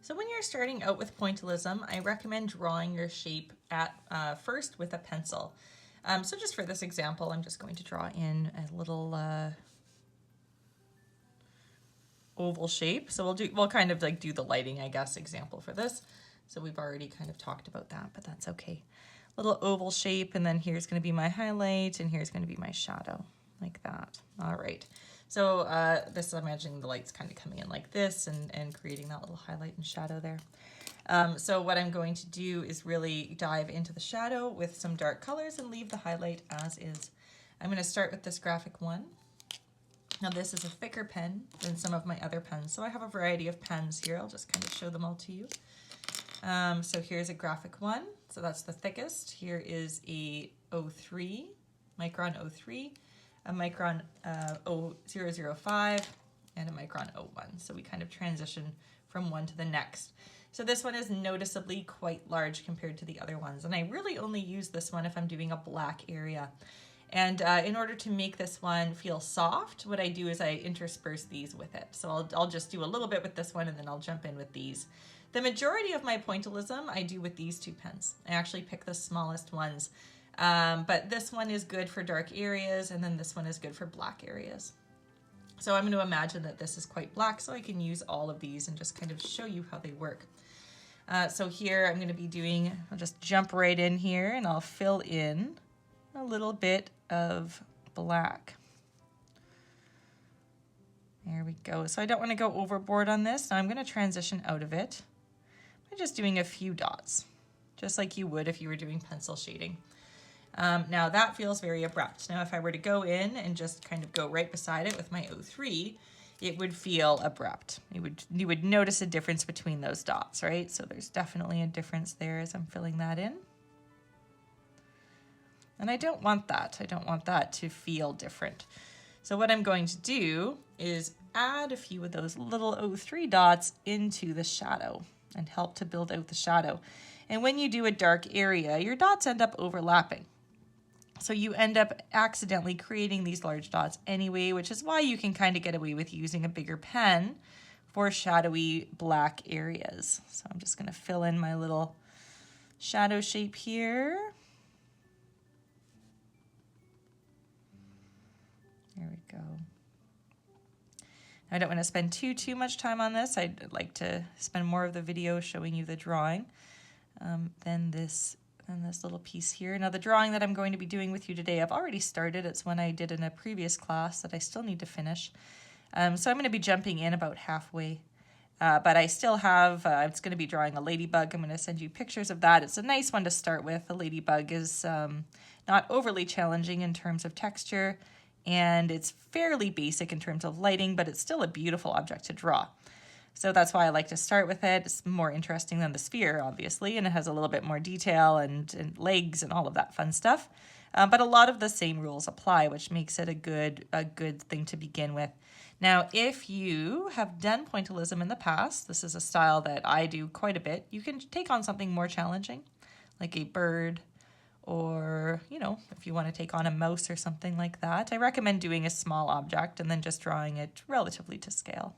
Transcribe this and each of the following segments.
So when you're starting out with pointillism, I recommend drawing your shape at first with a pencil. So just for this example, I'm just going to draw in a little oval shape. So we'll kind of like do the lighting, I guess, example for this. So we've already kind of talked about that, but that's okay. Little oval shape, and then here's going to be my highlight, and here's going to be my shadow, like that. All right. So this, I'm imagining the light's kind of coming in like this and creating that little highlight and shadow there. So what I'm going to do is really dive into the shadow with some dark colors and leave the highlight as is. I'm going to start with this graphic one. Now this is a thicker pen than some of my other pens, so I have a variety of pens here. I'll just kind of show them all to you. So here's a graphic one, so that's the thickest. Here is a 03, micron 03, a micron 005, and a micron 01. So we kind of transition from one to the next. So this one is noticeably quite large compared to the other ones, and I really only use this one if I'm doing a black area. And in order to make this one feel soft, what I do is I intersperse these with it. So I'll just do a little bit with this one, and then I'll jump in with these. The majority of my pointillism I do with these two pens. I actually pick the smallest ones. But this one is good for dark areas, and then this one is good for black areas. So I'm going to imagine that this is quite black, so I can use all of these and just kind of show you how they work. So here I'm going to be doing, I'll just jump right in here, and I'll fill in a little bit of black. There we go. So I don't want to go overboard on this. Now I'm going to transition out of it by just doing a few dots, just like you would if you were doing pencil shading. Now that feels very abrupt. Now if I were to go in and just kind of go right beside it with my 03, it would feel abrupt. You would notice a difference between those dots, right? So there's definitely a difference there as I'm filling that in. And I don't want that. I don't want that to feel different. So what I'm going to do is add a few of those little 03 dots into the shadow and help to build out the shadow. And when you do a dark area, your dots end up overlapping. So you end up accidentally creating these large dots anyway, which is why you can kind of get away with using a bigger pen for shadowy black areas. So I'm just going to fill in my little shadow shape here. There we go. I don't want to spend too much time on this. I'd like to spend more of the video showing you the drawing than this little piece here. Now the drawing that I'm going to be doing with you today, I've already started. It's one I did in a previous class that I still need to finish. So I'm going to be jumping in about halfway. But I still have, it's going to be drawing a ladybug. I'm going to send you pictures of that. It's a nice one to start with. The ladybug is not overly challenging in terms of texture, and it's fairly basic in terms of lighting, but it's still a beautiful object to draw. So that's why I like to start with it. It's more interesting than the sphere, obviously, and it has a little bit more detail and legs and all of that fun stuff. But a lot of the same rules apply, which makes it a good thing to begin with. Now, if you have done pointillism in the past, this is a style that I do quite a bit, you can take on something more challenging, like a bird, or, you know, if you want to take on a mouse or something like that. I recommend doing a small object and then just drawing it relatively to scale.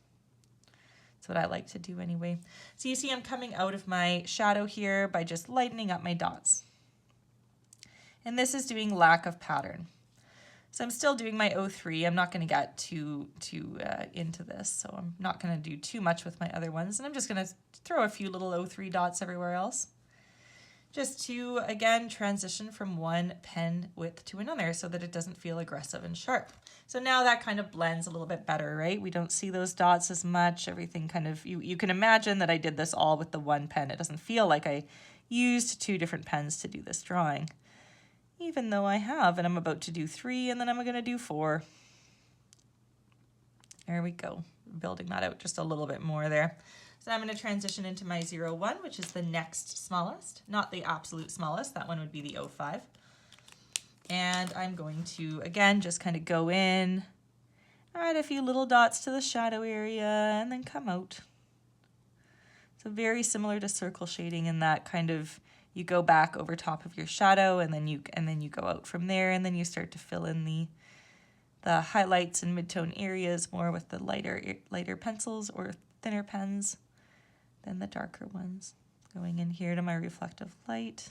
That's what I like to do anyway. So you see I'm coming out of my shadow here by just lightening up my dots. And this is doing lack of pattern. So I'm still doing my 03. I'm not going to get too into this, so I'm not going to do too much with my other ones. And I'm just going to throw a few little 03 dots everywhere else, just to, again, transition from one pen width to another so that it doesn't feel aggressive and sharp. So now that kind of blends a little bit better, right? We don't see those dots as much. Everything kind of, you can imagine that I did this all with the one pen. It doesn't feel like I used two different pens to do this drawing, even though I have, and I'm about to do 3, and then I'm going to do 4. There we go, building that out just a little bit more there. So I'm going to transition into my 01, which is the next smallest, not the absolute smallest. That one would be the 05. And I'm going to, again, just kind of go in, add a few little dots to the shadow area, and then come out. So very similar to circle shading in that kind of, you go back over top of your shadow, and then you go out from there, and then you start to fill in the highlights and midtone areas more with the lighter pencils or thinner pens. than the darker ones. Going in here to my reflective light.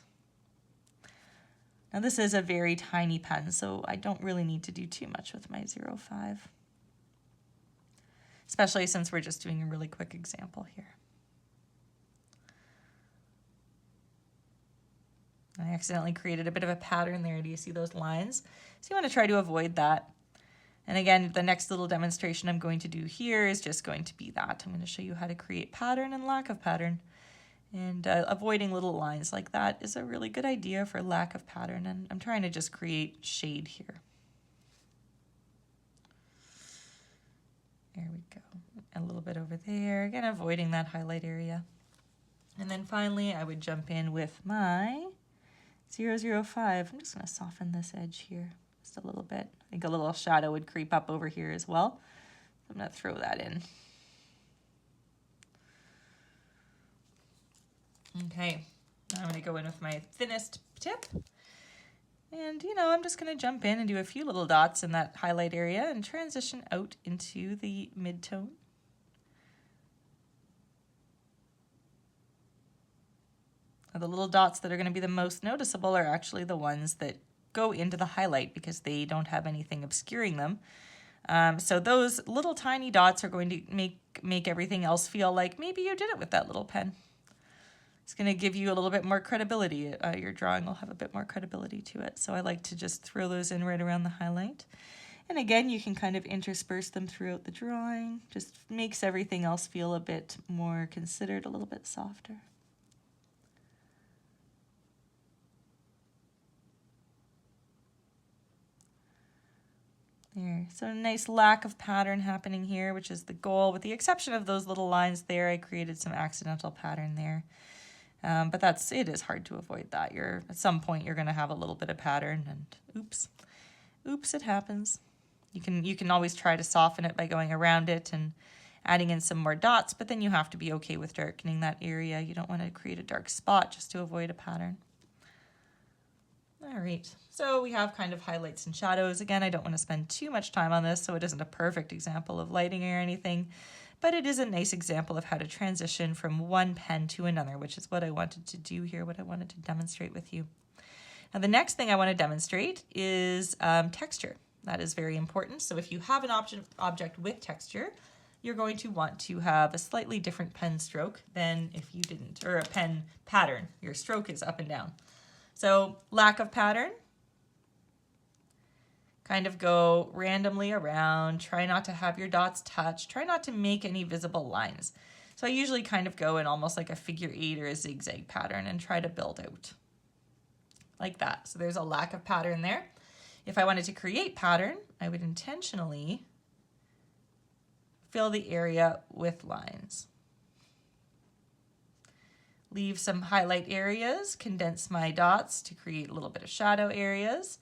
Now this is a very tiny pen, so I don't really need to do too much with my 05. Especially since we're just doing a really quick example here. I accidentally created a bit of a pattern there. Do you see those lines? So you want to try to avoid that. And again, the next little demonstration I'm going to do here is just going to be that. I'm going to show you how to create pattern and lack of pattern. And avoiding little lines like that is a really good idea for lack of pattern. And I'm trying to just create shade here. There we go. A little bit over there. Again, avoiding that highlight area. And then finally, I would jump in with my 005. I'm just going to soften this edge here just a little bit. I think a little shadow would creep up over here as well. I'm going to throw that in. Okay, now I'm going to go in with my thinnest tip. And, you know, I'm just going to jump in and do a few little dots in that highlight area and transition out into the mid-tone. The little dots that are going to be the most noticeable are actually the ones that go into the highlight because they don't have anything obscuring them. So those little tiny dots are going to make everything else feel like maybe you did it with that little pen. It's going to give you a little bit more credibility. Your drawing will have a bit more credibility to it. So I like to just throw those in right around the highlight. And again, you can kind of intersperse them throughout the drawing. Just makes everything else feel a bit more considered, a little bit softer. There. So a nice lack of pattern happening here, which is the goal. With the exception of those little lines there, I created some accidental pattern there. But it is hard to avoid that. At some point you're going to have a little bit of pattern and oops, it happens. You can always try to soften it by going around it and adding in some more dots, but then you have to be okay with darkening that area. You don't want to create a dark spot just to avoid a pattern. All right, so we have kind of highlights and shadows. Again, I don't want to spend too much time on this, so it isn't a perfect example of lighting or anything, but it is a nice example of how to transition from one pen to another, which is what I wanted to do here, what I wanted to demonstrate with you. Now, the next thing I want to demonstrate is texture. That is very important. So if you have an object with texture, you're going to want to have a slightly different pen stroke than if you didn't, or a pen pattern. Your stroke is up and down. So lack of pattern, kind of go randomly around, try not to have your dots touch, try not to make any visible lines. So I usually kind of go in almost like a figure 8 or a zigzag pattern and try to build out like that. So there's a lack of pattern there. If I wanted to create pattern, I would intentionally fill the area with lines. Leave some highlight areas, condense my dots to create a little bit of shadow areas,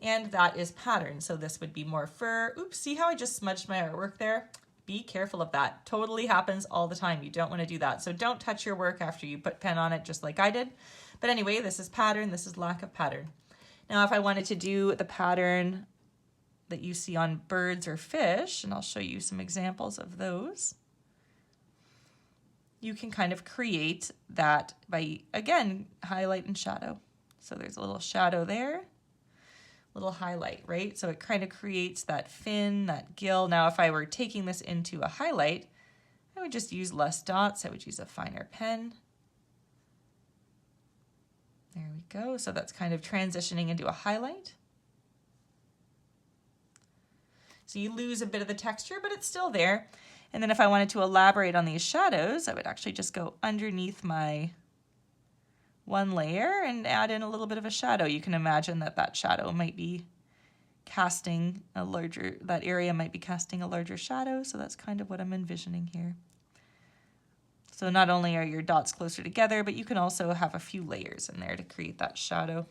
and that is pattern. So this would be more fur. Oops, see how I just smudged my artwork there? Be careful of that. Totally happens all the time. You don't want to do that. So don't touch your work after you put pen on it, just like I did. But anyway, this is pattern, this is lack of pattern. Now, if I wanted to do the pattern that you see on birds or fish, and I'll show you some examples of those, you can kind of create that by, again, highlight and shadow. So there's a little shadow there, little highlight, right? So it kind of creates that fin, that gill. Now, if I were taking this into a highlight, I would just use less dots. I would use a finer pen. There we go. So that's kind of transitioning into a highlight. So you lose a bit of the texture, but it's still there. And then if I wanted to elaborate on these shadows, I would actually just go underneath my one layer and add in a little bit of a shadow. You can imagine that that shadow might be casting a larger, that area might be casting a larger shadow. So that's kind of what I'm envisioning here. So not only are your dots closer together, but you can also have a few layers in there to create that shadow.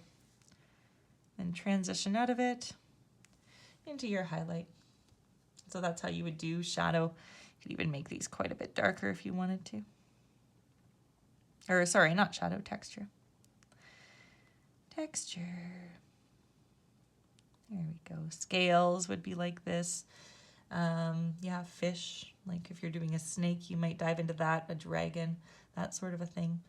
Then transition out of it into your highlight. So that's how you would do shadow. You could even make these quite a bit darker if you wanted to. Or sorry, not shadow, texture. Texture. There we go. Scales would be like this. Yeah, fish, like if you're doing a snake, you might dive into that, a dragon, that sort of a thing.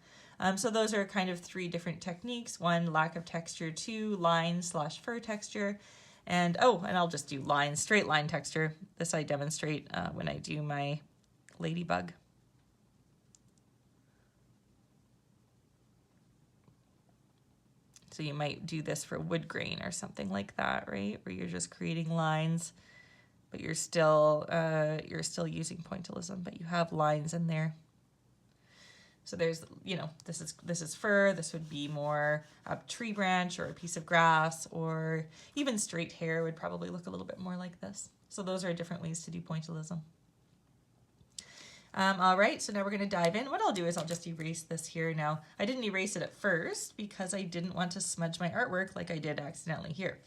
So those are kind of 3 different techniques. 1, lack of texture. 2, line/fur texture. And and I'll just do line, straight line texture. This I demonstrate when I do my Ladybug. So you might do this for wood grain or something like that, right? Where you're just creating lines, but you're still using pointillism, but you have lines in there. So there's, this is fur. This would be more a tree branch or a piece of grass, or even straight hair would probably look a little bit more like this. So those are different ways to do pointillism. All right, so now we're going to dive in. What I'll do is I'll just erase this here now. I didn't erase it at first because I didn't want to smudge my artwork like I did accidentally here.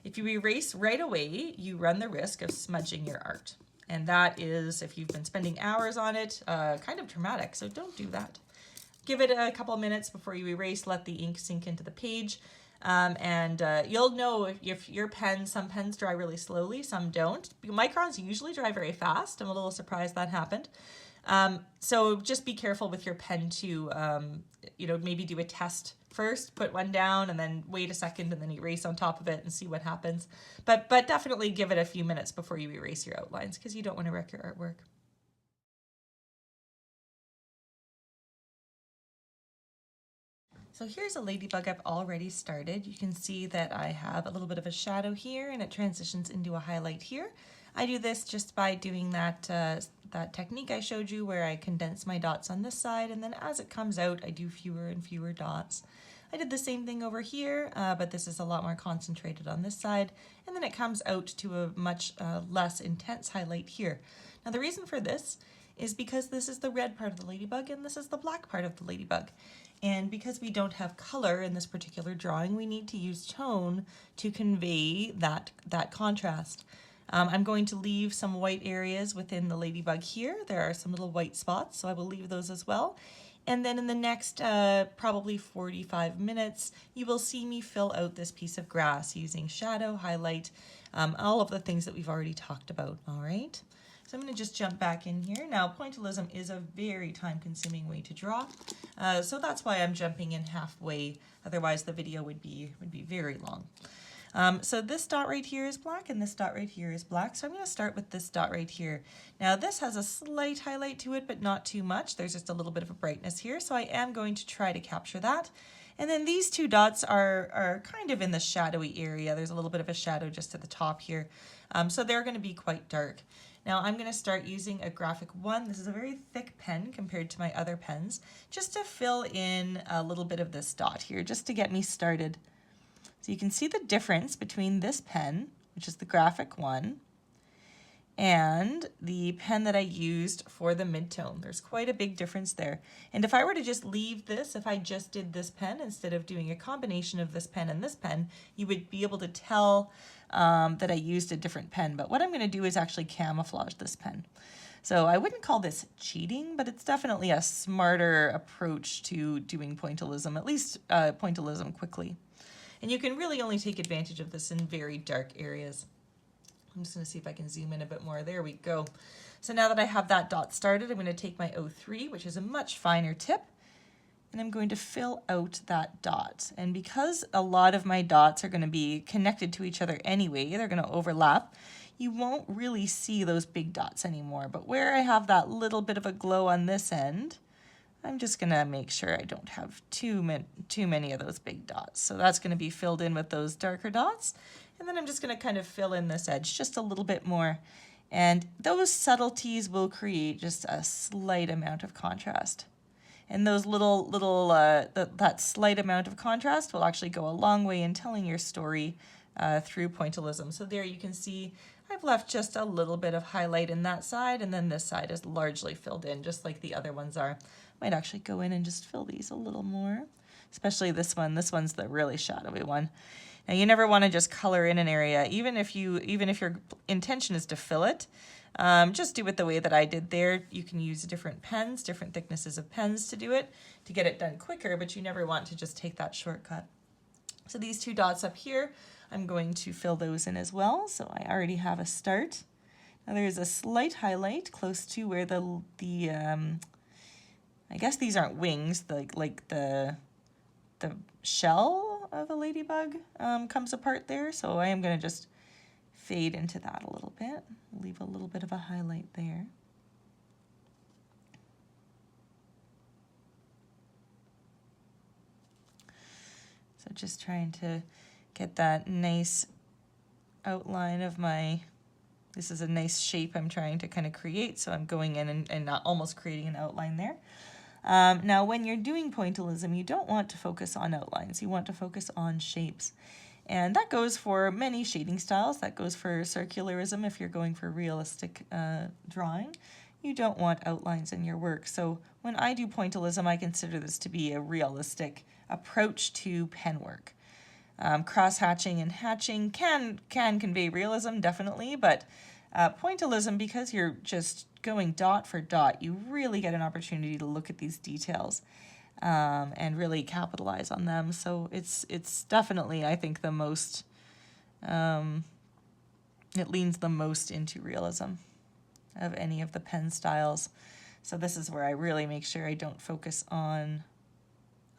If you erase right away, you run the risk of smudging your art. And that is, if you've been spending hours on it, kind of traumatic, so don't do that. Give it a couple of minutes before you erase, let the ink sink into the page. You'll know if your pen, some pens dry really slowly, some don't. Microns usually dry very fast. I'm a little surprised that happened. So just be careful with your pen too. Maybe do a test first, put one down and then wait a second and then erase on top of it and see what happens. But definitely give it a few minutes before you erase your outlines because you don't want to wreck your artwork. So here's a ladybug I've already started. You can see that I have a little bit of a shadow here and it transitions into a highlight here. I do this just by doing that technique I showed you where I condense my dots on this side, and then as it comes out I do fewer and fewer dots. I did the same thing over here, but this is a lot more concentrated on this side, and then it comes out to a much less intense highlight here. Now the reason for this is because this is the red part of the ladybug and this is the black part of the ladybug. And because we don't have color in this particular drawing, we need to use tone to convey that contrast. I'm going to leave some white areas within the ladybug here. There are some little white spots, so I will leave those as well. And then in the next probably 45 minutes, you will see me fill out this piece of grass using shadow, highlight, all of the things that we've already talked about, all right? So I'm going to just jump back in here. Now, pointillism is a very time-consuming way to draw, so that's why I'm jumping in halfway. Otherwise, the video would be very long. So this dot right here is black and this dot right here is black. So I'm going to start with this dot right here. Now this has a slight highlight to it, but not too much. There's just a little bit of a brightness here. So I am going to try to capture that. And then these 2 dots are kind of in the shadowy area. There's a little bit of a shadow just at the top here. So they're going to be quite dark. Now I'm going to start using a graphic 1. This is a very thick pen compared to my other pens, just to fill in a little bit of this dot here, just to get me started. So you can see the difference between this pen, which is the graphic 1, and the pen that I used for the midtone. There's quite a big difference there. And if I were to just leave this, if I just did this pen instead of doing a combination of this pen and this pen, you would be able to tell that I used a different pen. But what I'm going to do is actually camouflage this pen. So I wouldn't call this cheating, but it's definitely a smarter approach to doing pointillism, at least pointillism quickly. And you can really only take advantage of this in very dark areas. I'm just going to see if I can zoom in a bit more. There we go. So now that I have that dot started, I'm going to take my 03, which is a much finer tip, and I'm going to fill out that dot. And because a lot of my dots are going to be connected to each other anyway, they're going to overlap, you won't really see those big dots anymore. But where I have that little bit of a glow on this end, I'm just going to make sure I don't have too many of those big dots. So that's going to be filled in with those darker dots. And then I'm just going to kind of fill in this edge just a little bit more. And those subtleties will create just a slight amount of contrast. And those that slight amount of contrast will actually go a long way in telling your story through pointillism. So there you can see I've left just a little bit of highlight in that side, and then this side is largely filled in, just like the other ones are. Might actually go in and just fill these a little more, especially this one. This one's the really shadowy one. Now you never want to just color in an area, even if your intention is to fill it. Just do it the way that I did there. You can use different pens, different thicknesses of pens to do it, to get it done quicker, but you never want to just take that shortcut. So these 2 dots up here, I'm going to fill those in as well. So I already have a start. Now there's a slight highlight close to where the I guess these aren't wings, like the shell of a ladybug comes apart there. So I am going to just fade into that a little bit, leave a little bit of a highlight there. So just trying to get that nice outline of my, this is a nice shape I'm trying to kind of create, so I'm going in and not almost creating an outline there. Now when you're doing pointillism, you don't want to focus on outlines, you want to focus on shapes. And that goes for many shading styles, that goes for circularism if you're going for realistic drawing. You don't want outlines in your work. So when I do pointillism, I consider this to be a realistic approach to pen work. Cross-hatching and hatching can convey realism, definitely, but pointillism, because you're just going dot for dot, you really get an opportunity to look at these details and really capitalize on them. So it's definitely, I think, the most, it leans the most into realism of any of the pen styles. So this is where I really make sure I don't focus on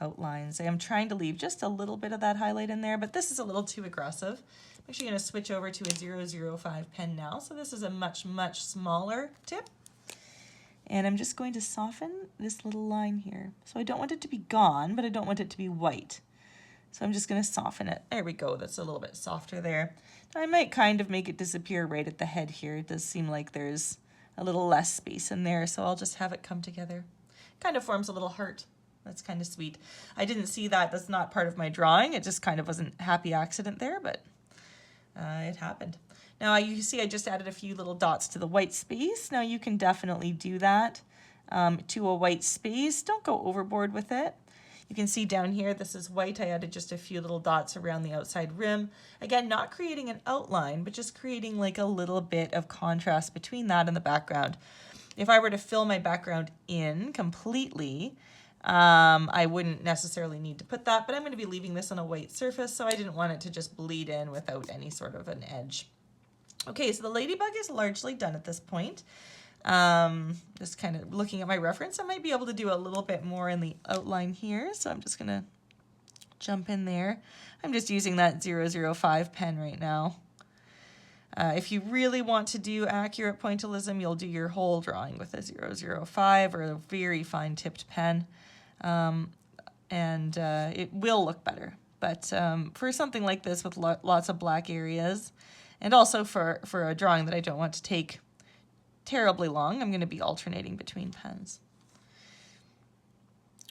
outlines. I am trying to leave just a little bit of that highlight in there, but this is a little too aggressive. I'm actually going to switch over to a 005 pen now. So this is a much smaller tip. And I'm just going to soften this little line here. So I don't want it to be gone, but I don't want it to be white. So I'm just going to soften it. There we go. That's a little bit softer there. Now I might kind of make it disappear right at the head here. It does seem like there's a little less space in there, so I'll just have it come together. Kind of forms a little heart. That's kind of sweet. I didn't see that. That's not part of my drawing. It just kind of was a happy accident there, but it happened. Now you see I just added a few little dots to the white space. Now you can definitely do that to a white space. Don't go overboard with it. You can see down here, this is white. I added just a few little dots around the outside rim. Again, not creating an outline, but just creating like a little bit of contrast between that and the background. If I were to fill my background in completely, I wouldn't necessarily need to put that, but I'm going to be leaving this on a white surface, so I didn't want it to just bleed in without any sort of an edge. Okay, so the ladybug is largely done at this point. Just kind of looking at my reference, I might be able to do a little bit more in the outline here, so I'm just going to jump in there. I'm just using that 005 pen right now. If you really want to do accurate pointillism, you'll do your whole drawing with a 005 or a very fine tipped pen, and it will look better. But for something like this with lots of black areas, and also for a drawing that I don't want to take terribly long, I'm going to be alternating between pens.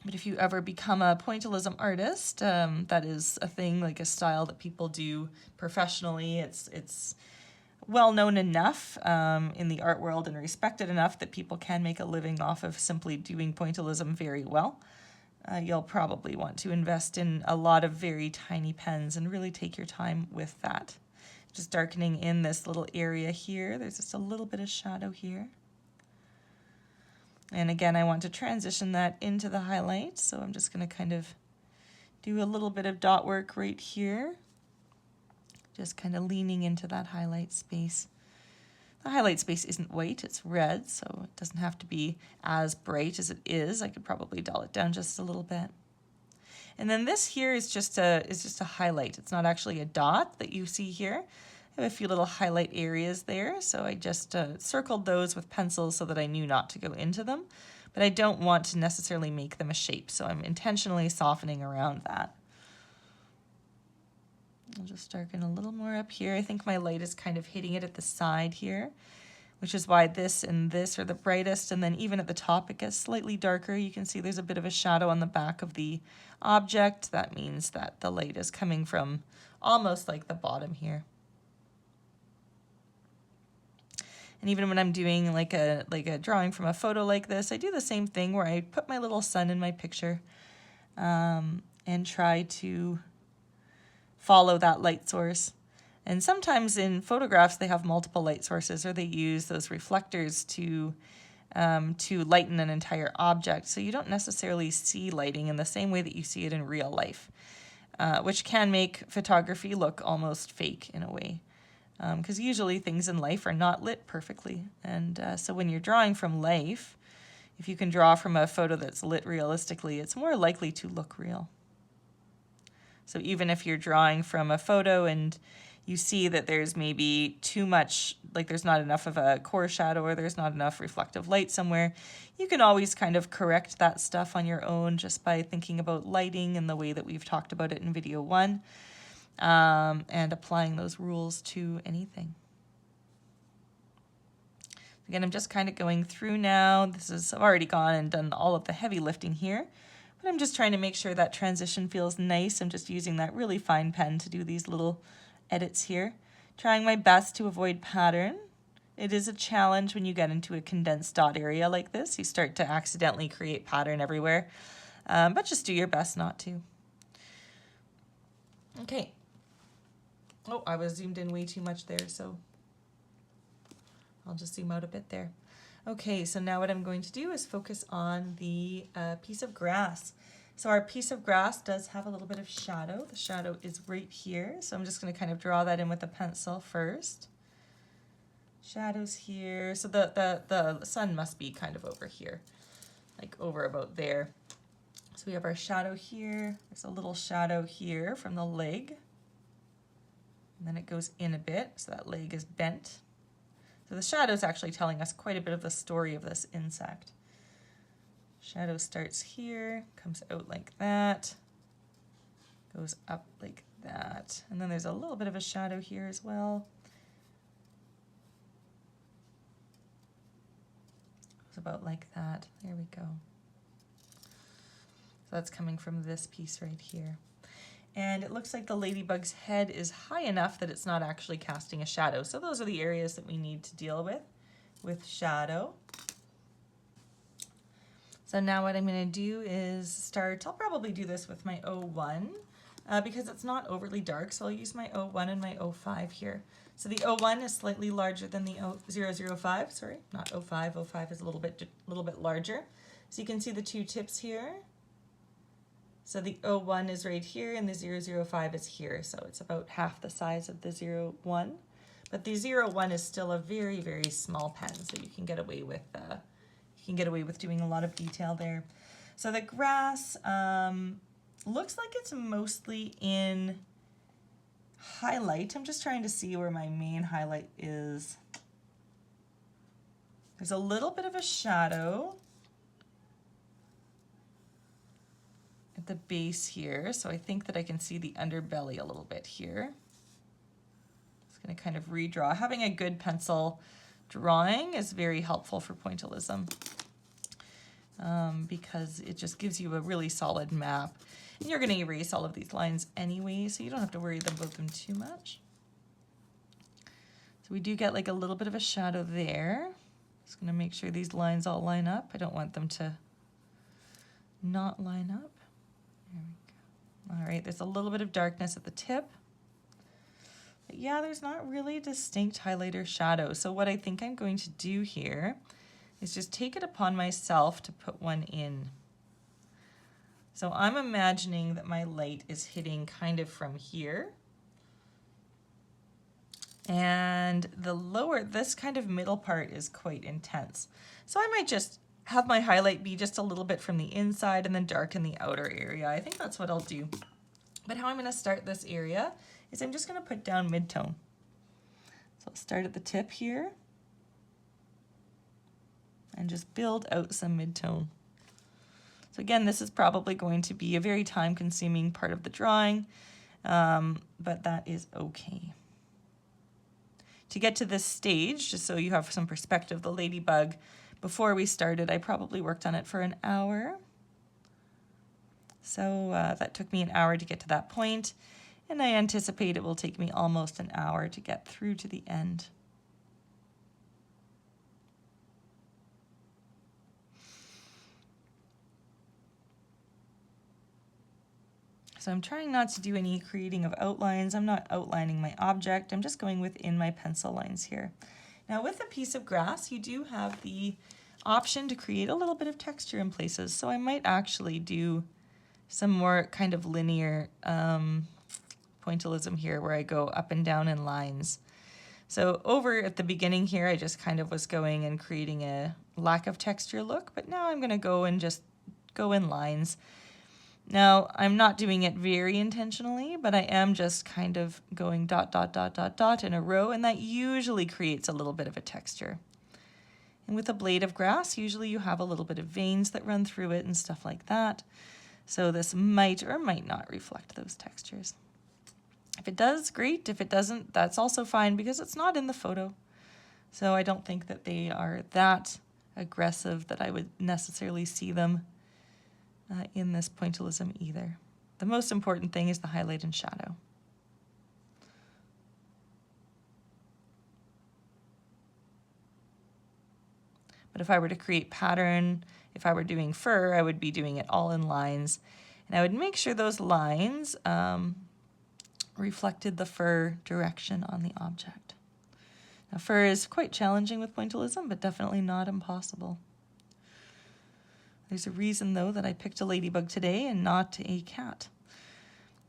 But if you ever become a pointillism artist, that is a thing, like a style that people do professionally. It's well known enough in the art world and respected enough that people can make a living off of simply doing pointillism very well. You'll probably want to invest in a lot of very tiny pens and really take your time with that. Just darkening in this little area here. There's just a little bit of shadow here. And again, I want to transition that into the highlight, so I'm just going to kind of do a little bit of dot work right here. Just kind of leaning into that highlight space. The highlight space isn't white, it's red, so it doesn't have to be as bright as it is. I could probably dull it down just a little bit. And then this here is just a highlight. It's not actually a dot that you see here. I have a few little highlight areas there, so I just circled those with pencils so that I knew not to go into them. But I don't want to necessarily make them a shape, so I'm intentionally softening around that. I'll just darken a little more up here. I think my light is kind of hitting it at the side here, which is why this and this are the brightest, and then even at the top it gets slightly darker. You can see there's a bit of a shadow on the back of the object. That means that the light is coming from almost like the bottom here. And even when I'm doing like a drawing from a photo like this, I do the same thing where I put my little sun in my picture and try to follow that light source. And sometimes in photographs they have multiple light sources, or they use those reflectors to lighten an entire object. So you don't necessarily see lighting in the same way that you see it in real life, which can make photography look almost fake in a way. because usually things in life are not lit perfectly. And so when you're drawing from life, if you can draw from a photo that's lit realistically, it's more likely to look real. So even if you're drawing from a photo and you see that there's maybe too much, like there's not enough of a core shadow or there's not enough reflective light somewhere, you can always kind of correct that stuff on your own just by thinking about lighting in the way that we've talked about it in video 1, and applying those rules to anything. Again, I'm just kind of going through now. I've already gone and done all of the heavy lifting here, but I'm just trying to make sure that transition feels nice. I'm just using that really fine pen to do these little edits here. Trying my best to avoid pattern. It is a challenge when you get into a condensed dot area like this. You start to accidentally create pattern everywhere, but just do your best not to. Okay. Oh, I was zoomed in way too much there, so I'll just zoom out a bit there. Okay, so now what I'm going to do is focus on the piece of grass. So our piece of grass does have a little bit of shadow. The shadow is right here, so I'm just going to kind of draw that in with a pencil first. Shadows here, so the sun must be kind of over here, like over about there. So we have our shadow here. There's a little shadow here from the leg. And then it goes in a bit, so that leg is bent. So the shadow is actually telling us quite a bit of the story of this insect. Shadow starts here, comes out like that, goes up like that, and then there's a little bit of a shadow here as well. Goes about like that. There we go. So that's coming from this piece right here. And it looks like the ladybug's head is high enough that it's not actually casting a shadow. So those are the areas that we need to deal with shadow. So now what I'm going to do is start, I'll probably do this with my 01 because it's not overly dark, so I'll use my 01 and my 05 here. So the 01 is slightly larger than the 005, sorry, not 05, 05 is a little bit larger. So you can see the two tips here. So the 01 is right here and the 005 is here, so it's about half the size of the 01. But the 01 is still a very, very small pen, so you can get away with doing a lot of detail there. So the grass looks like it's mostly in highlight. I'm just trying to see where my main highlight is. There's a little bit of a shadow at the base here, so I think that I can see the underbelly a little bit here. Just going to kind of redraw. Having a good pencil drawing is very helpful for pointillism because it just gives you a really solid map. And you're going to erase all of these lines anyway, so you don't have to worry about them too much. So we do get like a little bit of a shadow there. Just going to make sure these lines all line up. I don't want them to not line up. There we go. All right, there's a little bit of darkness at the tip. But yeah, there's not really distinct highlighter shadow. So what I think I'm going to do here is just take it upon myself to put one in. So I'm imagining that my light is hitting kind of from here. And this kind of middle part is quite intense. So I might just have my highlight be just a little bit from the inside and then darken the outer area. I think that's what I'll do. But how I'm going to start this area is I'm just going to put down mid-tone. So I'll start at the tip here and just build out some mid-tone. So again, this is probably going to be a very time-consuming part of the drawing, but that is okay. To get to this stage, just so you have some perspective, the ladybug, before we started, I probably worked on it for an hour. So that took me an hour to get to that point, and I anticipate it will take me almost an hour to get through to the end. So I'm trying not to do any creating of outlines. I'm not outlining my object. I'm just going within my pencil lines here. Now with a piece of grass, you do have the option to create a little bit of texture in places. So I might actually do some more kind of linear pointillism here where I go up and down in lines. So over at the beginning here, I just kind of was going and creating a lack of texture look, but now I'm going to go and just go in lines. Now, I'm not doing it very intentionally, but I am just kind of going dot, dot, dot, dot, dot in a row, and that usually creates a little bit of a texture. And with a blade of grass, usually you have a little bit of veins that run through it and stuff like that. So this might or might not reflect those textures. If it does, great. If it doesn't, that's also fine because it's not in the photo. So I don't think that they are that aggressive that I would necessarily see them in this pointillism either. The most important thing is the highlight and shadow. But if I were to create pattern, if I were doing fur, I would be doing it all in lines. And I would make sure those lines reflected the fur direction on the object. Now, fur is quite challenging with pointillism, but definitely not impossible. There's a reason, though, that I picked a ladybug today and not a cat.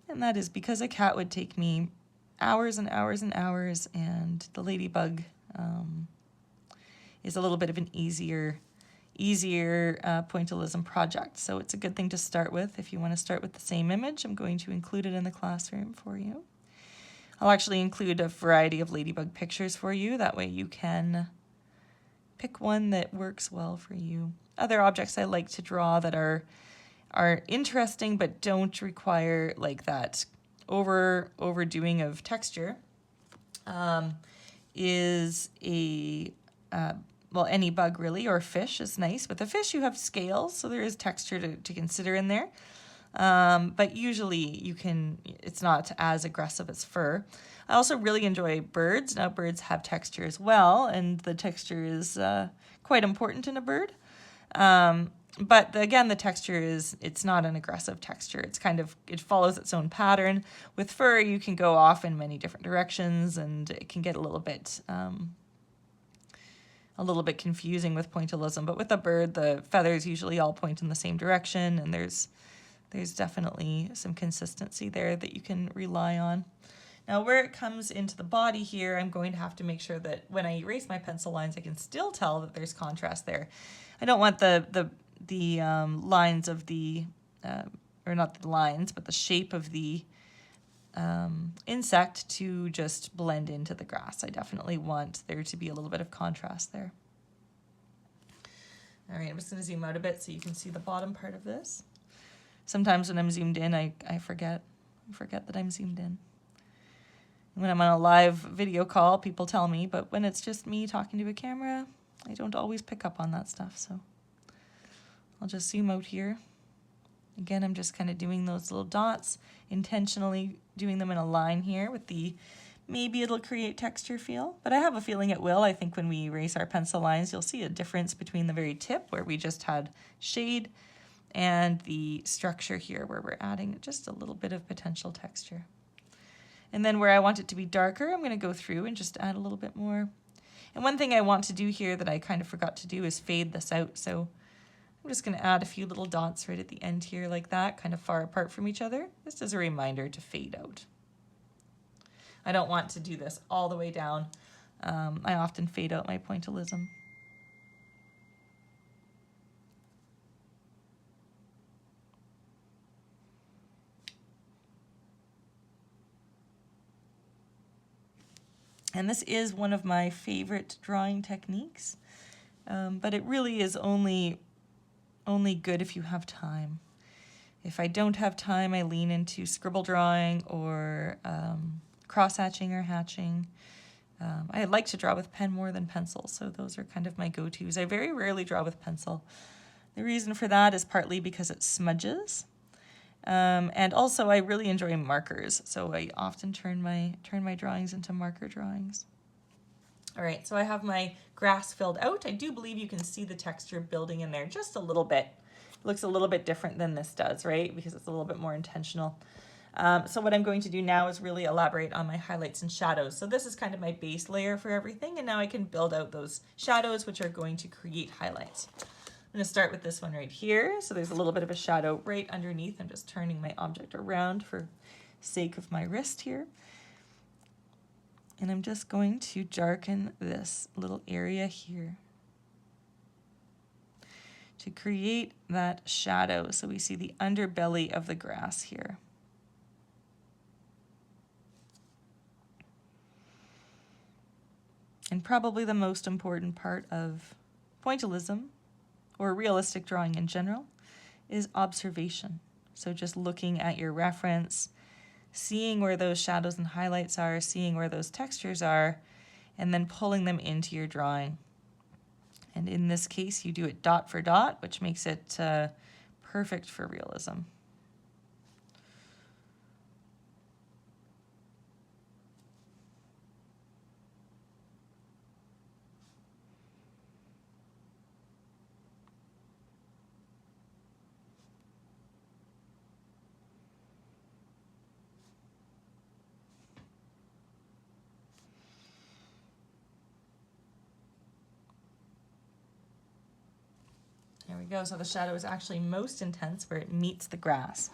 And that is because a cat would take me hours and hours and hours, and the ladybug is a little bit of an easier pointillism project. So it's a good thing to start with. If you want to start with the same image, I'm going to include it in the classroom for you. I'll actually include a variety of ladybug pictures for you. That way you can pick one that works well for you. Other objects I like to draw that are interesting but don't require like that overdoing of texture is a well, any bug really, or fish is nice. With a fish you have scales, so there is texture to consider in there. But usually it's not as aggressive as fur. I also really enjoy birds. Now birds have texture as well, and the texture is quite important in a bird. But again, the texture it's not an aggressive texture. It follows its own pattern. With fur, you can go off in many different directions, and it can get a little bit confusing with pointillism. But with a bird, the feathers usually all point in the same direction, and there's definitely some consistency there that you can rely on. Now, where it comes into the body here, I'm going to have to make sure that when I erase my pencil lines, I can still tell that there's contrast there. I don't want the lines of the, or not the lines, but the shape of the insect to just blend into the grass. I definitely want there to be a little bit of contrast there. All right, I'm just going to zoom out a bit so you can see the bottom part of this. Sometimes when I'm zoomed in, I forget that I'm zoomed in. When I'm on a live video call, people tell me, but when it's just me talking to a camera, I don't always pick up on that stuff. So I'll just zoom out here. Again, I'm just kind of doing those little dots, intentionally doing them in a line here with maybe it'll create texture feel, but I have a feeling it will. I think when we erase our pencil lines, you'll see a difference between the very tip where we just had shade and the structure here where we're adding just a little bit of potential texture. And then where I want it to be darker, I'm going to go through and just add a little bit more. And one thing I want to do here that I kind of forgot to do is fade this out. So I'm just going to add a few little dots right at the end here like that, kind of far apart from each other. Just as a reminder to fade out. I don't want to do this all the way down. I often fade out my pointillism. And this is one of my favorite drawing techniques, but it really is only good if you have time. If I don't have time, I lean into scribble drawing or cross-hatching or hatching. I like to draw with pen more than pencil, so those are kind of my go-tos. I very rarely draw with pencil. The reason for that is partly because it smudges. And also I really enjoy markers, so I often turn my drawings into marker drawings. All right, so I have my grass filled out. I do believe you can see the texture building in there just a little bit. It looks a little bit different than this does, right? Because it's a little bit more intentional. So what I'm going to do now is really elaborate on my highlights and shadows. So this is kind of my base layer for everything, and now I can build out those shadows, which are going to create highlights. I'm going to start with this one right here. So there's a little bit of a shadow right underneath. I'm just turning my object around for sake of my wrist here. And I'm just going to darken this little area here to create that shadow. So we see the underbelly of the grass here. And probably the most important part of pointillism, or realistic drawing in general, is observation. So just looking at your reference, seeing where those shadows and highlights are, seeing where those textures are, and then pulling them into your drawing. And in this case, you do it dot for dot, which makes it perfect for realism. There we go. So the shadow is actually most intense where it meets the grass.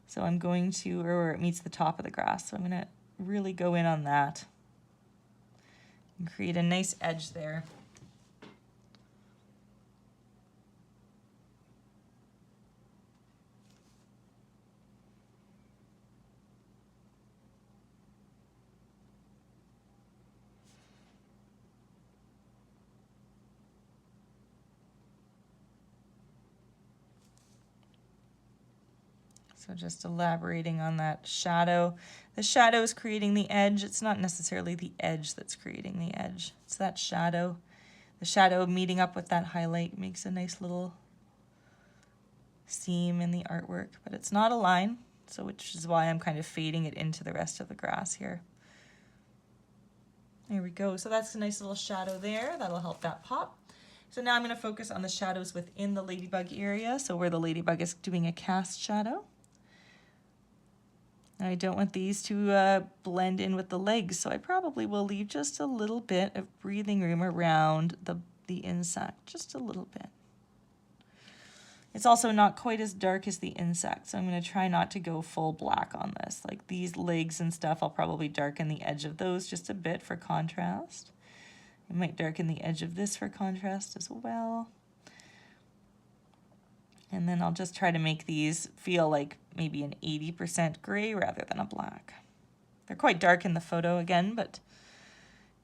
So I'm going to, or where it meets the top of the grass. So I'm going to really go in on that and create a nice edge there. So just elaborating on that shadow. The shadow is creating the edge. It's not necessarily the edge that's creating the edge. It's that shadow. The shadow meeting up with that highlight makes a nice little seam in the artwork, but it's not a line, so which is why I'm kind of fading it into the rest of the grass here. There we go. So that's a nice little shadow there. That'll help that pop. So now I'm going to focus on the shadows within the ladybug area, so where the ladybug is doing a cast shadow. I don't want these to blend in with the legs, so I probably will leave just a little bit of breathing room around the insect, just a little bit. It's also not quite as dark as the insect, so I'm going to try not to go full black on this. Like these legs and stuff, I'll probably darken the edge of those just a bit for contrast. I might darken the edge of this for contrast as well. And then I'll just try to make these feel like maybe an 80% gray rather than a black. They're quite dark in the photo again, but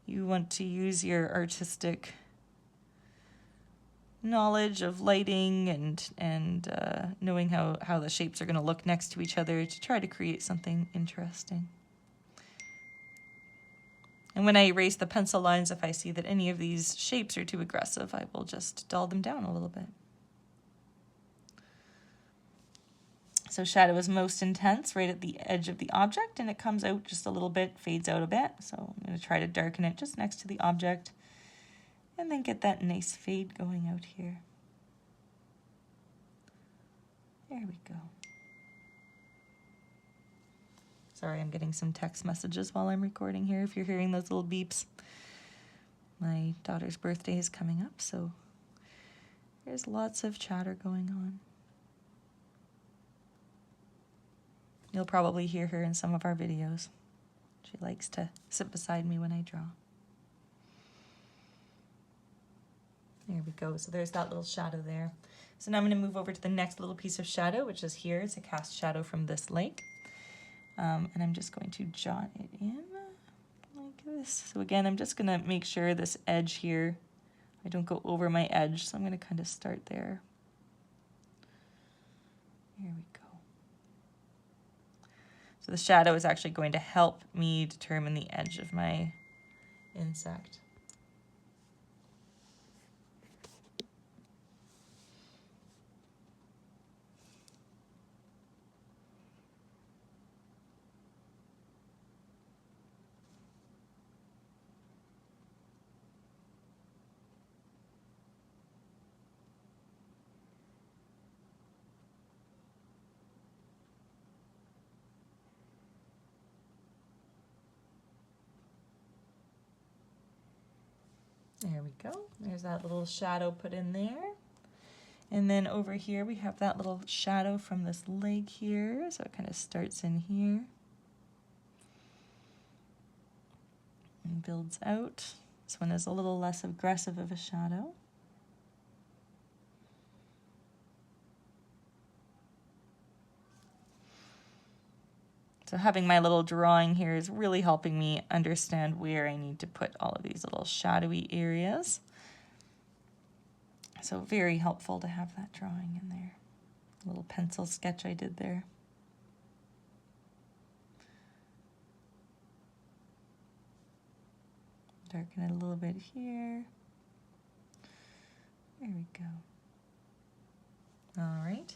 you want to use your artistic knowledge of lighting and knowing how the shapes are going to look next to each other to try to create something interesting. And when I erase the pencil lines, if I see that any of these shapes are too aggressive, I will just dull them down a little bit. So shadow is most intense right at the edge of the object, and it comes out just a little bit, fades out a bit. So I'm going to try to darken it just next to the object and then get that nice fade going out here. There we go. Sorry, I'm getting some text messages while I'm recording here if you're hearing those little beeps. My daughter's birthday is coming up, so there's lots of chatter going on. You'll probably hear her in some of our videos. She likes to sit beside me when I draw. There we go. So there's that little shadow there. So now I'm going to move over to the next little piece of shadow, which is here. It's a cast shadow from this lake. And I'm just going to jot it in like this. So again, I'm just going to make sure this edge here, I don't go over my edge. So I'm going to kind of start there. There we go. So the shadow is actually going to help me determine the edge of my insect. There we go. There's that little shadow put in there. And then over here we have that little shadow from this leg here. So it kind of starts in here. and builds out. This one is a little less aggressive of a shadow. So having my little drawing here is really helping me understand where I need to put all of these little shadowy areas. So very helpful to have that drawing in there. A little pencil sketch I did there. Darken it a little bit here. There we go. All right.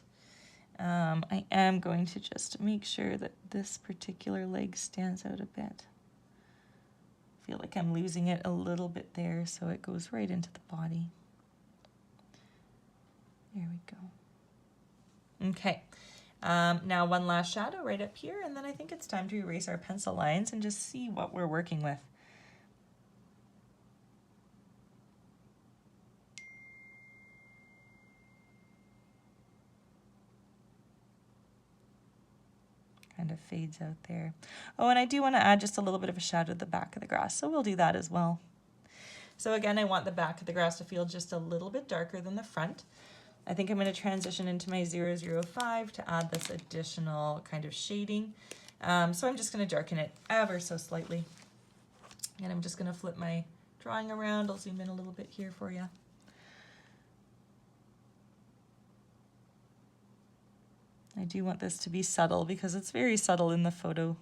I am going to just make sure that this particular leg stands out a bit. I feel like I'm losing it a little bit there, so it goes right into the body. There we go. Okay. Now one last shadow right up here, and then I think it's time to erase our pencil lines and just see what we're working with. Kind of fades out there. Oh, and I do want to add just a little bit of a shadow to the back of the grass, so we'll do that as well. So again, I want the back of the grass to feel just a little bit darker than the front. I think I'm going to transition into my 005 to add this additional kind of shading. So I'm just going to darken it ever so slightly. And I'm just going to flip my drawing around. I'll zoom in a little bit here for you. I do want this to be subtle because it's very subtle in the photo.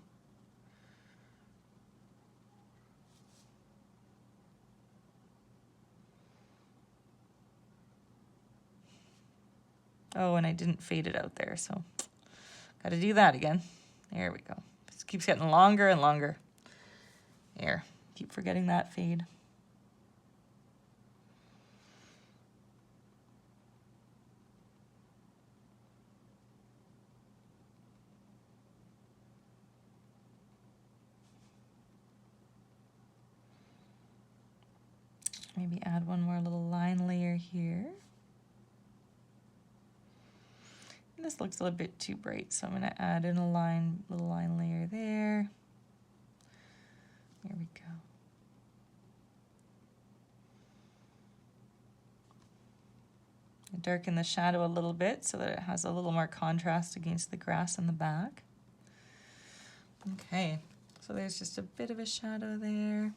Oh, and I didn't fade it out there, so got to do that again. There we go. It keeps getting longer and longer. There, keep forgetting that fade. Maybe add one more little line layer here. And this looks a little bit too bright, so I'm going to add in a little line layer there. There we go. I darken the shadow a little bit so that it has a little more contrast against the grass in the back. Okay, so there's just a bit of a shadow there.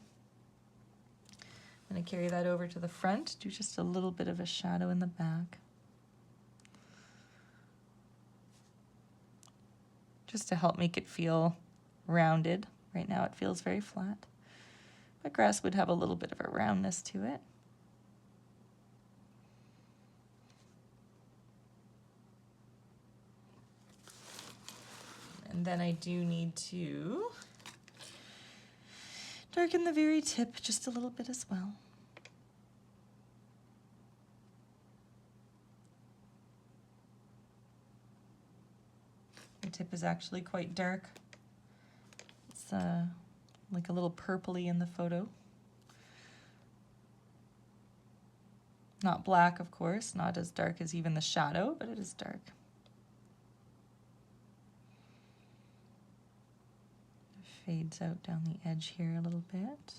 I'm going to carry that over to the front, do just a little bit of a shadow in the back. Just to help make it feel rounded. Right now it feels very flat, but grass would have a little bit of a roundness to it. And then I do need to darken the very tip just a little bit as well. The tip is actually quite dark. It's like a little purpley in the photo. Not black, of course, not as dark as even the shadow, but it is dark. Fades out down the edge here a little bit.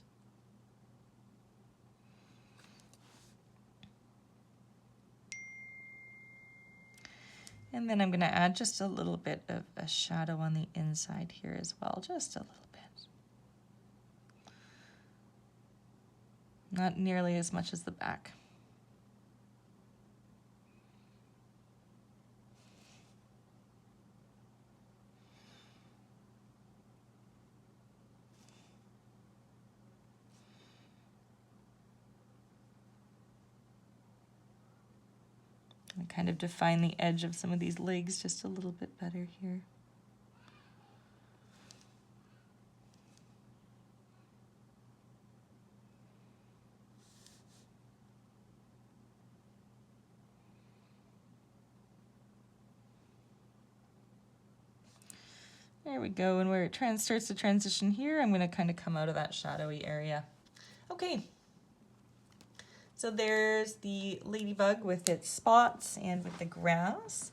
And then I'm going to add just a little bit of a shadow on the inside here as well, just a little bit. Not nearly as much as the back. I kind of define the edge of some of these legs just a little bit better here. There we go, and where it starts to transition here, I'm going to kind of come out of that shadowy area. Okay. So there's the ladybug with its spots and with the grass.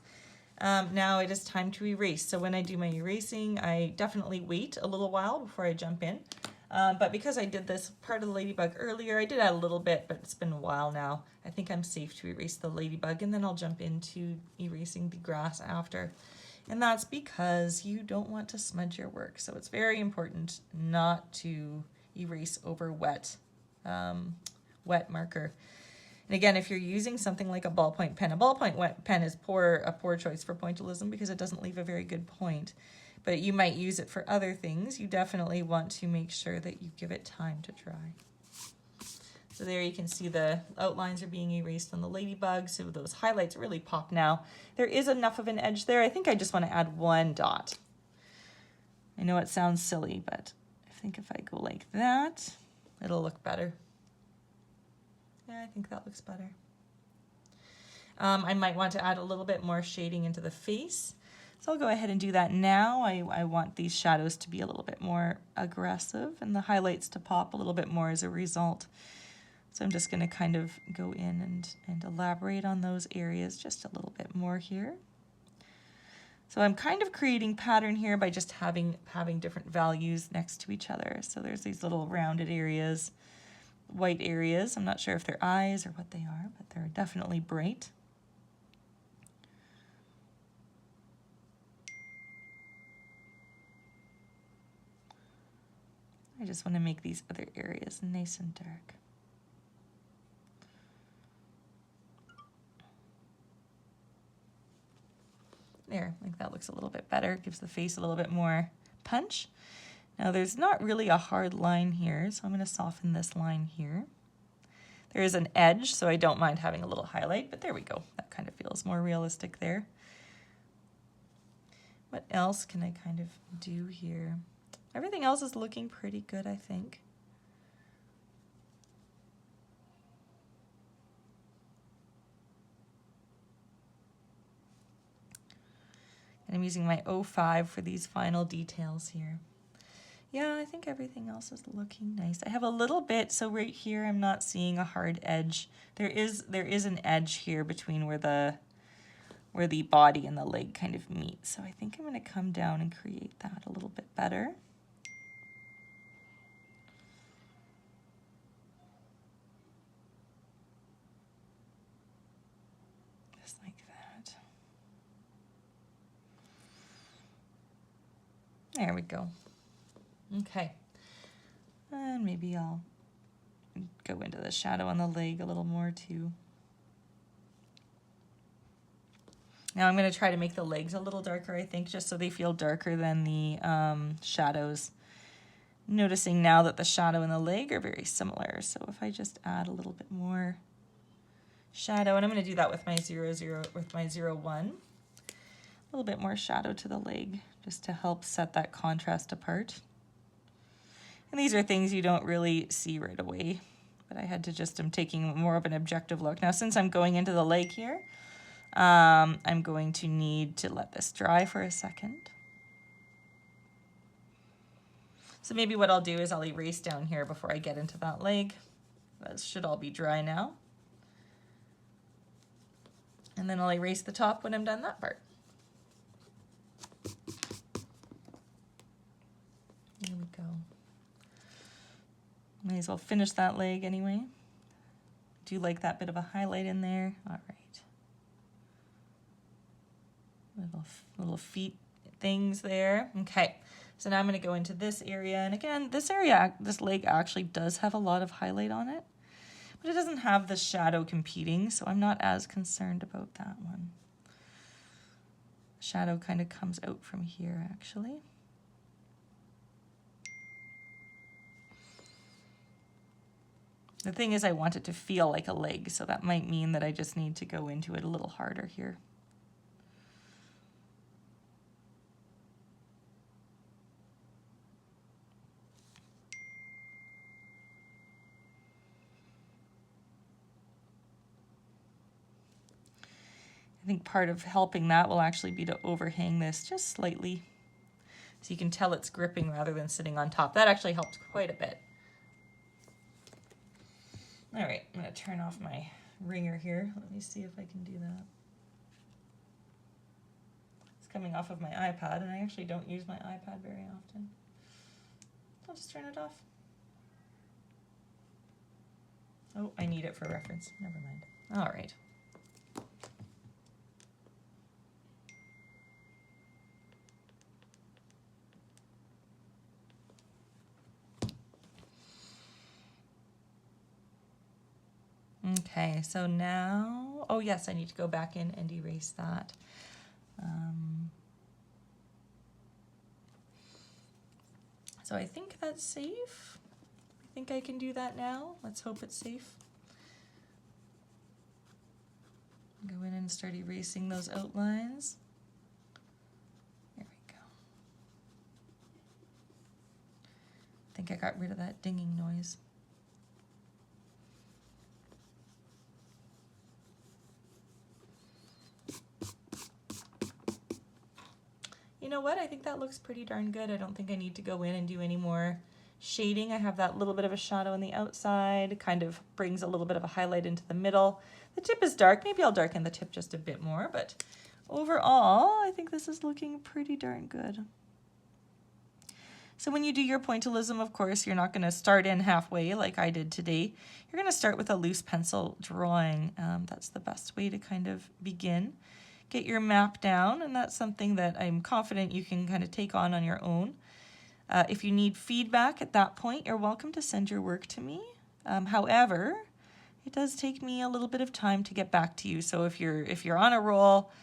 Now it is time to erase. So when I do my erasing, I definitely wait a little while before I jump in. But because I did this part of the ladybug earlier, I did add a little bit, but it's been a while now. I think I'm safe to erase the ladybug, and then I'll jump into erasing the grass after. And that's because you don't want to smudge your work. So it's very important not to erase over wet marker. And again, if you're using something like a ballpoint pen, a ballpoint pen is a poor choice for pointillism because it doesn't leave a very good point. But you might use it for other things. You definitely want to make sure that you give it time to dry. So there you can see the outlines are being erased on the ladybug, so those highlights really pop now. There is enough of an edge there. I think I just want to add one dot. I know it sounds silly, but I think if I go like that, it'll look better. Yeah, I think that looks better. I might want to add a little bit more shading into the face. So I'll go ahead and do that now. I want these shadows to be a little bit more aggressive and the highlights to pop a little bit more as a result. So I'm just going to kind of go in and elaborate on those areas just a little bit more here. So I'm kind of creating pattern here by just having different values next to each other. So there's these little rounded areas, white areas. I'm not sure if they're eyes or what they are, but they're definitely bright. I just want to make these other areas nice and dark. There, I think that looks a little bit better. Gives the face a little bit more punch. Now there's not really a hard line here, so I'm going to soften this line here. There is an edge, so I don't mind having a little highlight, but there we go. That kind of feels more realistic there. What else can I kind of do here? Everything else is looking pretty good, I think. And I'm using my 05 for these final details here. Yeah, I think everything else is looking nice. I have a little bit, so right here I'm not seeing a hard edge. There is an edge here between where the body and the leg kind of meet. So I think I'm going to come down and create that a little bit better. Just like that. There we go. Okay. And maybe I'll go into the shadow on the leg a little more too. Now I'm going to try to make the legs a little darker, I think, just so they feel darker than the shadows. Noticing now that the shadow and the leg are very similar. So if I just add a little bit more shadow, and I'm going to do that with my 01, a little bit more shadow to the leg just to help set that contrast apart. And these are things you don't really see right away, but I had to just, I'm taking more of an objective look. Now, since I'm going into the leg here, I'm going to need to let this dry for a second. So maybe what I'll do is I'll erase down here before I get into that leg. That should all be dry now. And then I'll erase the top when I'm done that part. There we go. May as well finish that leg anyway. Do like that bit of a highlight in there. All right. Little feet things there. Okay. So now I'm going to go into this area. And again, this leg actually does have a lot of highlight on it, but it doesn't have the shadow competing, so I'm not as concerned about that one. Shadow kind of comes out from here, actually. The thing is, I want it to feel like a leg, so that might mean that I just need to go into it a little harder here. I think part of helping that will actually be to overhang this just slightly, so you can tell it's gripping rather than sitting on top. That actually helped quite a bit. All right, I'm going to turn off my ringer here. Let me see if I can do that. It's coming off of my iPad, and I actually don't use my iPad very often. I'll just turn it off. Oh, I need it for reference. Never mind. All right. Okay, so now, oh yes, I need to go back in and erase that. So I think that's safe. I think I can do that now. Let's hope it's safe. Go in and start erasing those outlines. There we go. I think I got rid of that dinging noise. You know what? I think that looks pretty darn good. I don't think I need to go in and do any more shading. I have that little bit of a shadow on the outside. It kind of brings a little bit of a highlight into the middle. The tip is dark. Maybe I'll darken the tip just a bit more, but overall, I think this is looking pretty darn good. So when you do your pointillism, of course, you're not going to start in halfway like I did today. You're going to start with a loose pencil drawing. That's the best way to kind of begin. Get your map down, and that's something that I'm confident you can kind of take on your own. If you need feedback at that point, you're welcome to send your work to me. However, it does take me a little bit of time to get back to you. So if you're on a roll,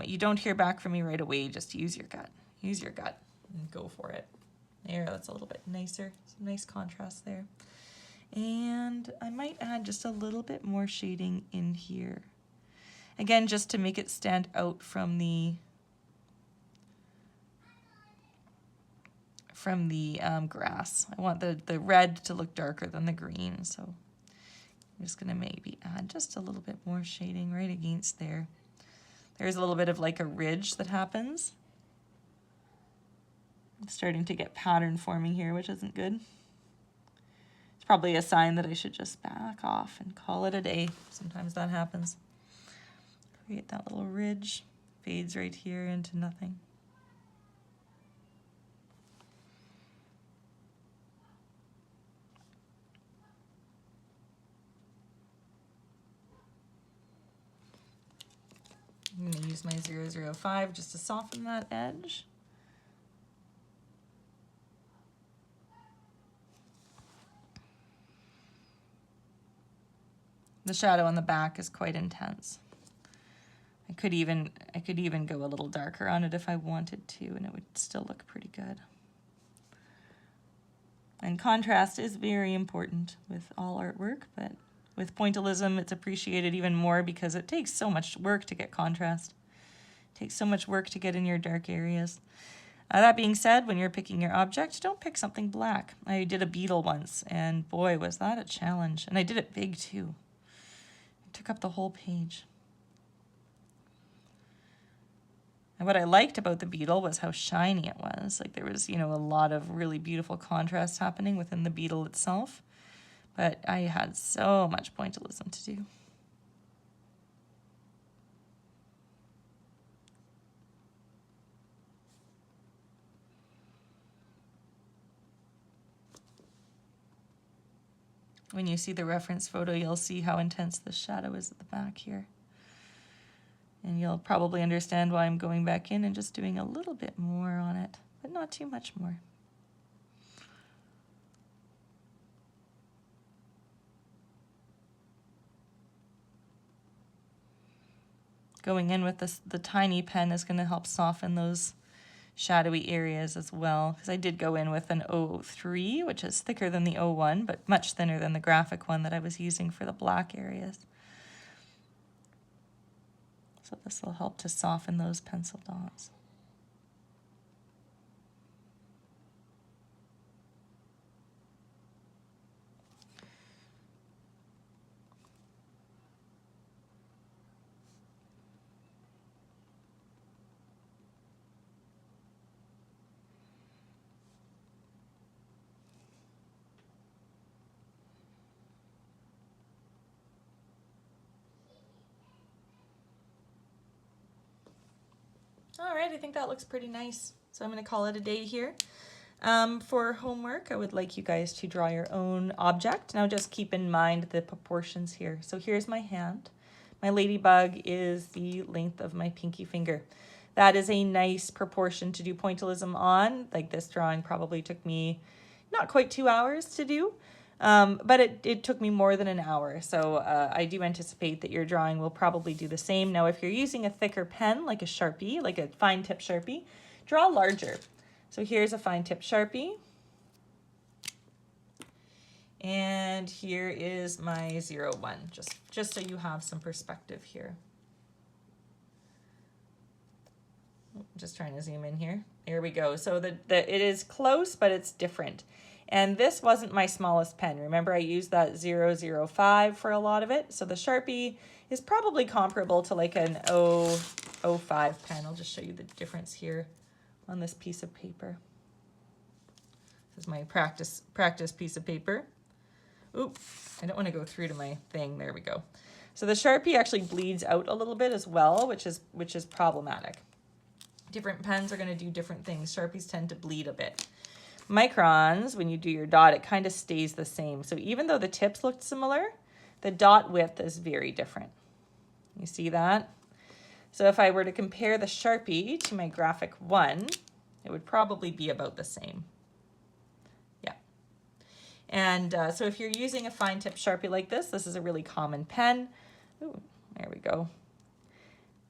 you don't hear back from me right away, just use your gut. Use your gut and go for it. There, that's a little bit nicer. Some nice contrast there. And I might add just a little bit more shading in here. Again, just to make it stand out from the grass. I want the red to look darker than the green, so I'm just going to maybe add just a little bit more shading right against there. There's a little bit of like a ridge that happens. I'm starting to get pattern forming here, which isn't good. It's probably a sign that I should just back off and call it a day. Sometimes that happens. Create that little ridge, fades right here into nothing. I'm going to use my 005 just to soften that edge. The shadow on the back is quite intense. I could even go a little darker on it if I wanted to, and it would still look pretty good. And contrast is very important with all artwork, but with pointillism it's appreciated even more because it takes so much work to get contrast. It takes so much work to get in your dark areas. That being said, when you're picking your object, don't pick something black. I did a beetle once, and boy, was that a challenge. And I did it big too. It took up the whole page. And what I liked about the beetle was how shiny it was. Like there was, a lot of really beautiful contrast happening within the beetle itself. But I had so much pointillism to do. When you see the reference photo, you'll see how intense the shadow is at the back here. And you'll probably understand why I'm going back in and just doing a little bit more on it, but not too much more. Going in with the tiny pen is going to help soften those shadowy areas as well, because I did go in with an 03, which is thicker than the 01, but much thinner than the graphic one that I was using for the black areas. So this will help to soften those pencil dots. All right, I think that looks pretty nice. So I'm going to call it a day here. For homework, I would like you guys to draw your own object. Now just keep in mind the proportions here. So here's my hand. My ladybug is the length of my pinky finger. That is a nice proportion to do pointillism on. Like this drawing probably took me not quite 2 hours to do, but it took me more than an hour. So I do anticipate that your drawing will probably do the same. Now, if you're using a thicker pen, like a Sharpie, like a fine tip Sharpie, draw larger. So here's a fine tip Sharpie. And here is my 01, just so you have some perspective here. Just trying to zoom in here. There we go. So it is close, but it's different. And this wasn't my smallest pen. Remember, I used that 005 for a lot of it. So the Sharpie is probably comparable to like an 005 pen. I'll just show you the difference here on this piece of paper. This is my practice piece of paper. Oop, I don't want to go through to my thing. There we go. So the Sharpie actually bleeds out a little bit as well, which is problematic. Different pens are going to do different things. Sharpies tend to bleed a bit. Microns, when you do your dot, it kind of stays the same. So even though the tips looked similar, the dot width is very different. You see that? So if I were to compare the Sharpie to my graphic 1, it would probably be about the same. Yeah. And so if you're using a fine tip Sharpie like this is a really common pen. Ooh, there we go.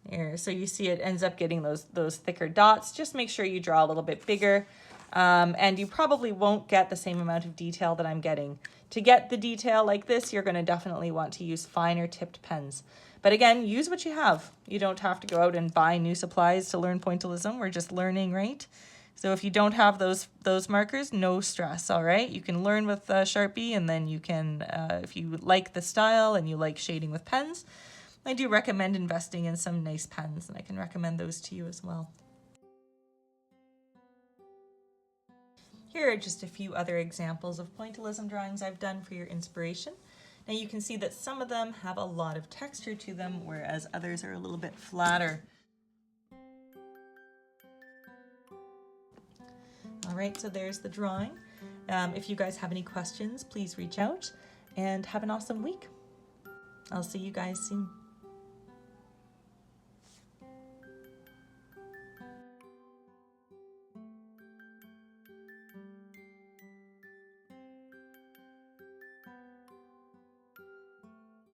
There, so you see it ends up getting those thicker dots. Just make sure you draw a little bit bigger. And you probably won't get the same amount of detail that I'm getting. To get the detail like this, you're going to definitely want to use finer tipped pens. But again, use what you have. You don't have to go out and buy new supplies to learn pointillism. We're just learning, right? So if you don't have those markers, no stress, all right? You can learn with Sharpie, and then you can, if you like the style and you like shading with pens, I do recommend investing in some nice pens, and I can recommend those to you as well. Here are just a few other examples of pointillism drawings I've done for your inspiration. Now you can see that some of them have a lot of texture to them, whereas others are a little bit flatter. All right, so there's the drawing. If you guys have any questions, please reach out, and have an awesome week. I'll see you guys soon.